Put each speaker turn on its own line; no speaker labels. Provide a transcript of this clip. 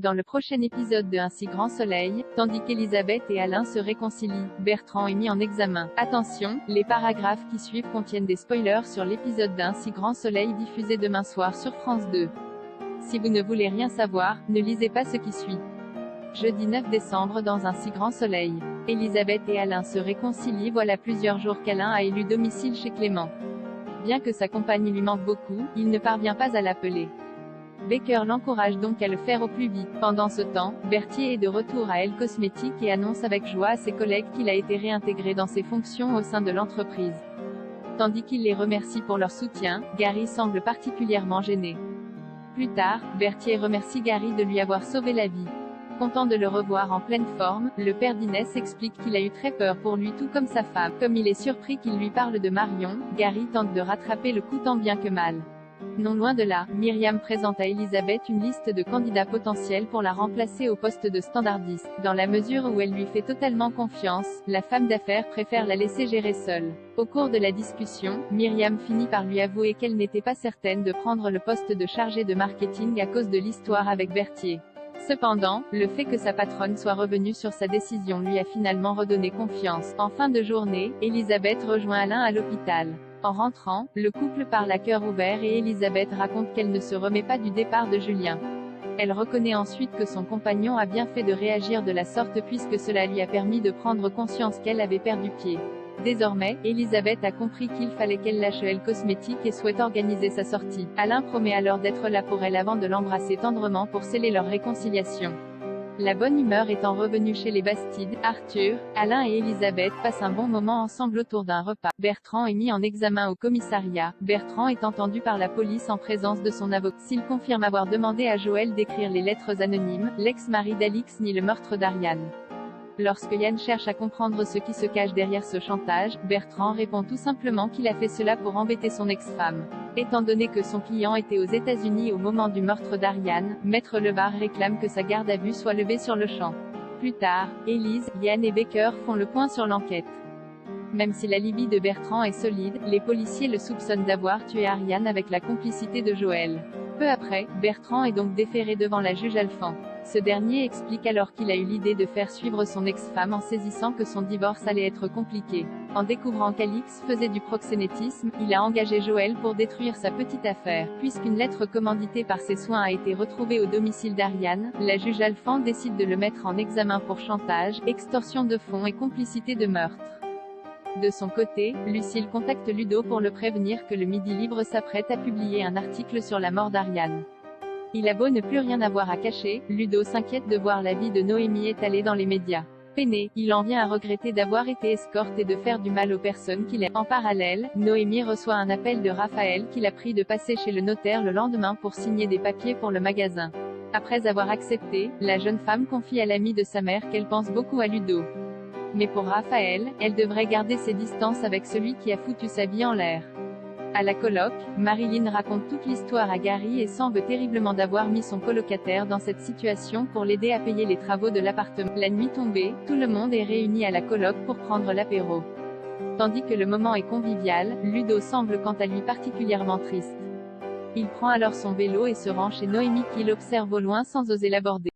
Dans le prochain épisode de Un si grand soleil, tandis qu'Elisabeth et Alain se réconcilient, Bertrand est mis en examen. Attention, les paragraphes qui suivent contiennent des spoilers sur l'épisode d'Un si grand soleil diffusé demain soir sur France 2. Si vous ne voulez rien savoir, ne lisez pas ce qui suit. Jeudi 9 décembre dans Un si grand soleil. Elisabeth et Alain se réconcilient. Voilà plusieurs jours qu'Alain a élu domicile chez Clément. Bien que sa compagne lui manque beaucoup, il ne parvient pas à l'appeler. Baker l'encourage donc à le faire au plus vite. Pendant ce temps, Berthier est de retour à Elle Cosmétiques et annonce avec joie à ses collègues qu'il a été réintégré dans ses fonctions au sein de l'entreprise. Tandis qu'il les remercie pour leur soutien, Gary semble particulièrement gêné. Plus tard, Berthier remercie Gary de lui avoir sauvé la vie. Content de le revoir en pleine forme, le père d'Inès explique qu'il a eu très peur pour lui tout comme sa femme. Comme il est surpris qu'il lui parle de Marion, Gary tente de rattraper le coup tant bien que mal. Non loin de là, Myriam présente à Elisabeth une liste de candidats potentiels pour la remplacer au poste de standardiste. Dans la mesure où elle lui fait totalement confiance, la femme d'affaires préfère la laisser gérer seule. Au cours de la discussion, Myriam finit par lui avouer qu'elle n'était pas certaine de prendre le poste de chargée de marketing à cause de l'histoire avec Berthier. Cependant, le fait que sa patronne soit revenue sur sa décision lui a finalement redonné confiance. En fin de journée, Elisabeth rejoint Alain à l'hôpital. En rentrant, le couple parle à cœur ouvert et Elisabeth raconte qu'elle ne se remet pas du départ de Julien. Elle reconnaît ensuite que son compagnon a bien fait de réagir de la sorte puisque cela lui a permis de prendre conscience qu'elle avait perdu pied. Désormais, Elisabeth a compris qu'il fallait qu'elle lâche Elle Cosmétiques et souhaite organiser sa sortie. Alain promet alors d'être là pour elle avant de l'embrasser tendrement pour sceller leur réconciliation. La bonne humeur étant revenue chez les Bastides, Arthur, Alain et Elisabeth passent un bon moment ensemble autour d'un repas. Bertrand est mis en examen au commissariat. Bertrand est entendu par la police en présence de son avocat. S'il confirme avoir demandé à Joël d'écrire les lettres anonymes, l'ex-mari d'Alix nie le meurtre d'Ariane. Lorsque Yann cherche à comprendre ce qui se cache derrière ce chantage, Bertrand répond tout simplement qu'il a fait cela pour embêter son ex-femme. Étant donné que son client était aux États-Unis au moment du meurtre d'Ariane, Maître Lebar réclame que sa garde à vue soit levée sur le champ. Plus tard, Élise, Yann et Baker font le point sur l'enquête. Même si l'alibi de Bertrand est solide, les policiers le soupçonnent d'avoir tué Ariane avec la complicité de Joël. Peu après, Bertrand est donc déféré devant la juge Alphand. Ce dernier explique alors qu'il a eu l'idée de faire suivre son ex-femme en saisissant que son divorce allait être compliqué. En découvrant qu'Alix faisait du proxénétisme, il a engagé Joël pour détruire sa petite affaire. Puisqu'une lettre commanditée par ses soins a été retrouvée au domicile d'Ariane, la juge Alphand décide de le mettre en examen pour chantage, extorsion de fonds et complicité de meurtre. De son côté, Lucille contacte Ludo pour le prévenir que le Midi Libre s'apprête à publier un article sur la mort d'Ariane. Il a beau ne plus rien avoir à cacher, Ludo s'inquiète de voir la vie de Noémie étalée dans les médias. Peiné, il en vient à regretter d'avoir été escorte et de faire du mal aux personnes qu'il aime. En parallèle, Noémie reçoit un appel de Raphaël qui l'a prie de passer chez le notaire le lendemain pour signer des papiers pour le magasin. Après avoir accepté, la jeune femme confie à l'amie de sa mère qu'elle pense beaucoup à Ludo. Mais pour Raphaël, elle devrait garder ses distances avec celui qui a foutu sa vie en l'air. À la coloc, Marilyn raconte toute l'histoire à Gary et semble terriblement d'avoir mis son colocataire dans cette situation pour l'aider à payer les travaux de l'appartement. La nuit tombée, tout le monde est réuni à la coloc pour prendre l'apéro. Tandis que le moment est convivial, Ludo semble quant à lui particulièrement triste. Il prend alors son vélo et se rend chez Noémie qu'il observe au loin sans oser l'aborder.